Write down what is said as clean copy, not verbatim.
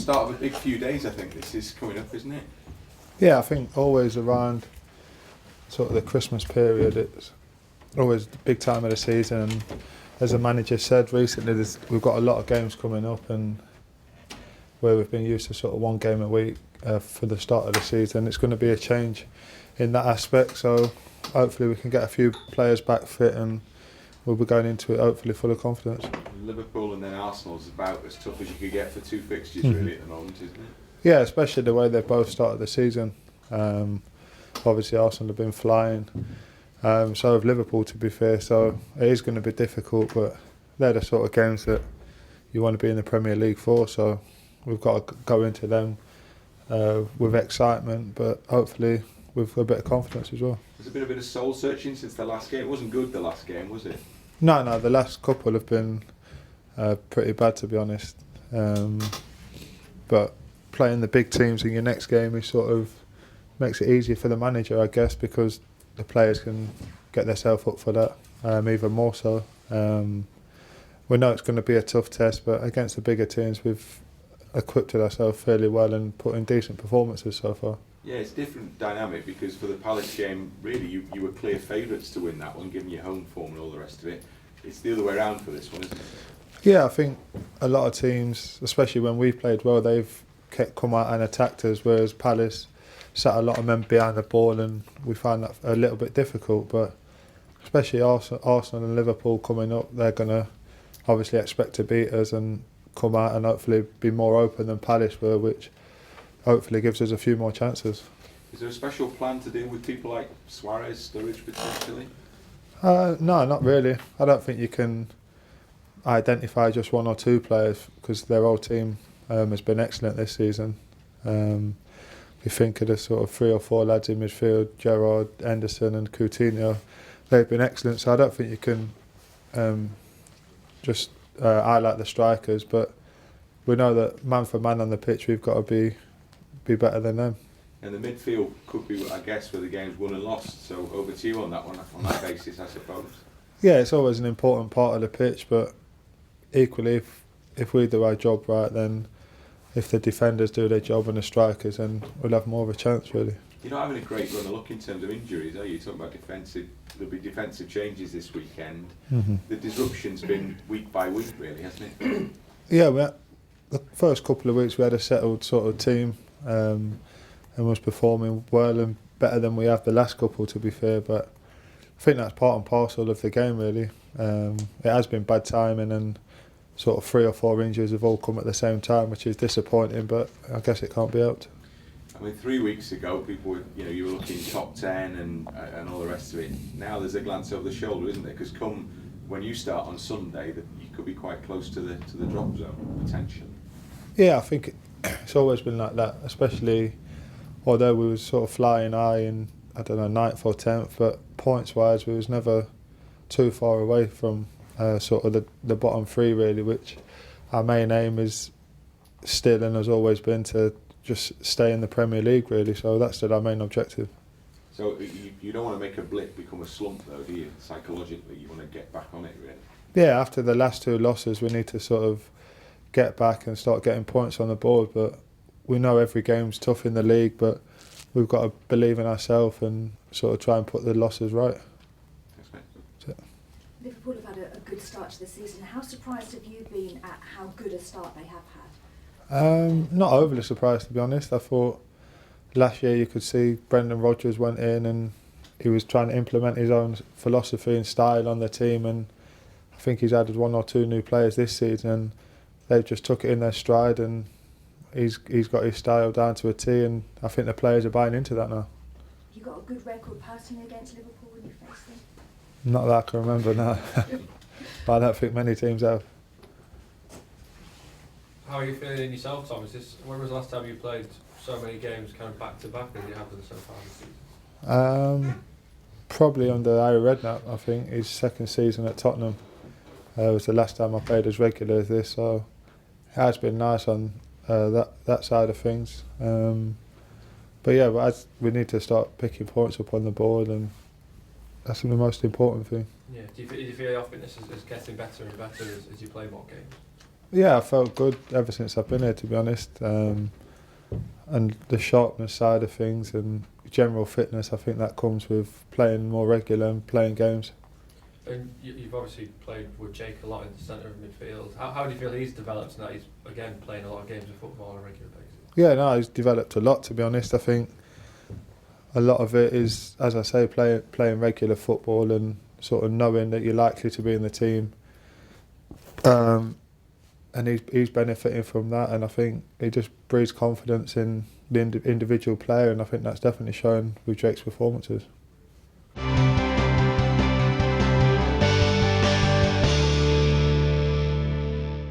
start of a big few days, I think this is coming up, isn't it? Yeah, I think always around sort of the Christmas period, it's always the big time of the season. And as the manager said recently, we've got a lot of games coming up, and where we've been used to sort of one game a week for the start of the season, it's going to be a change in that aspect. So hopefully we can get a few players back fit, and we'll be going into it hopefully full of confidence. Liverpool and then Arsenal's about as tough as you could get for two fixtures really at the moment, isn't it? Yeah, especially the way they've both started the season. Obviously Arsenal have been flying, so have Liverpool, to be fair, so it is going to be difficult, but they're the sort of games that you want to be in the Premier League for, so we've got to go into them with excitement, but hopefully with a bit of confidence as well. There's been a bit of soul searching since the last game. It wasn't good, the last game, was it? No, the last couple have been pretty bad, to be honest, but playing the big teams in your next game is sort of makes it easier for the manager, I guess, because the players can get themselves up for that even more so. We know it's going to be a tough test, but against the bigger teams we've equipped ourselves fairly well and put in decent performances so far. Yeah, it's a different dynamic because for the Palace game, really, you were clear favourites to win that one, given your home form and all the rest of it. It's the other way around for this one, isn't it? Yeah, I think a lot of teams, especially when we've played well, they've come out and attacked us, whereas Palace sat a lot of men behind the ball, and we find that a little bit difficult. But especially Arsenal and Liverpool coming up, they're going to obviously expect to beat us and come out and hopefully be more open than Palace were, which hopefully gives us a few more chances. Is there a special plan to deal with people like Suarez, Sturridge potentially? No, not really. I don't think you can identify just one or two players because their whole team has been excellent this season. You think of the sort of 3 or 4 lads in midfield, Gerrard, Henderson and Coutinho, they've been excellent, so I don't think you can just highlight the strikers, but we know that man for man on the pitch we've got to be better than them. And the midfield could be, I guess, where the game's won and lost, so over to you on that one, on that basis, I suppose. Yeah, it's always an important part of the pitch, but equally if we do our job right, then if the defenders do their job and the strikers, then we'll have more of a chance, really. You're not having a great run of luck in terms of injuries, are you? Talking about defensive, there'll be defensive changes this weekend. The disruption's been week by week, really, hasn't it? Yeah, the first couple of weeks we had a settled sort of team and was performing well and better than we have the last couple, to be fair, but I think that's part and parcel of the game, really. It has been bad timing, and sort of 3 or 4 injuries have all come at the same time, which is disappointing, but I guess it can't be helped. I mean, 3 weeks ago, people were, you were looking top 10 and all the rest of it. Now there's a glance over the shoulder, isn't there? Because come when you start on Sunday, that you could be quite close to the drop zone potentially. Yeah, I think it's always been like that, especially although we was sort of flying high in, I don't know, 9th or 10th, but points-wise we was never too far away from sort of the bottom 3, really, which our main aim is still and has always been to just stay in the Premier League, really, so that's still our main objective. So you don't want to make a blip become a slump, though, do you? Psychologically, you want to get back on it, really? Yeah, after the last 2 losses we need to sort of get back and start getting points on the board, but we know every game's tough in the league, but we've got to believe in ourselves and sort of try and put the losses right. Liverpool have had a good start to the season. How surprised have you been at how good a start they have had? Not overly surprised, to be honest. I thought last year you could see Brendan Rodgers went in and he was trying to implement his own philosophy and style on the team, and I think he's added 1 or 2 new players this season and they've just took it in their stride, and he's got his style down to a T, and I think the players are buying into that now. You got a good record personally against Liverpool when you faced them? Not that I can remember, no. But I don't think many teams have. How are you feeling yourself, Tom? When was the last time you played so many games kind of back to back as you have done so far this season? Probably under Harry Redknapp, I think. His 2nd season at Tottenham was the last time I played as regular as this, so it has been nice on that side of things. But yeah, we need to start picking points up on the board, and that's the most important thing. Yeah. Do you feel your fitness is getting better and better as you play more games? Yeah, I felt good ever since I've been here, to be honest. And the sharpness side of things and general fitness, I think that comes with playing more regular and playing games. And you've obviously played with Jake a lot in the centre of midfield. How do you feel he's developed now? He's again playing a lot of games of football on a regular basis. Yeah, no, he's developed a lot, to be honest. I think a lot of it is, as I say, playing regular football and sort of knowing that you're likely to be in the team. And he's benefiting from that, and I think it just breeds confidence in the individual player, and I think that's definitely shown with Jake's performances.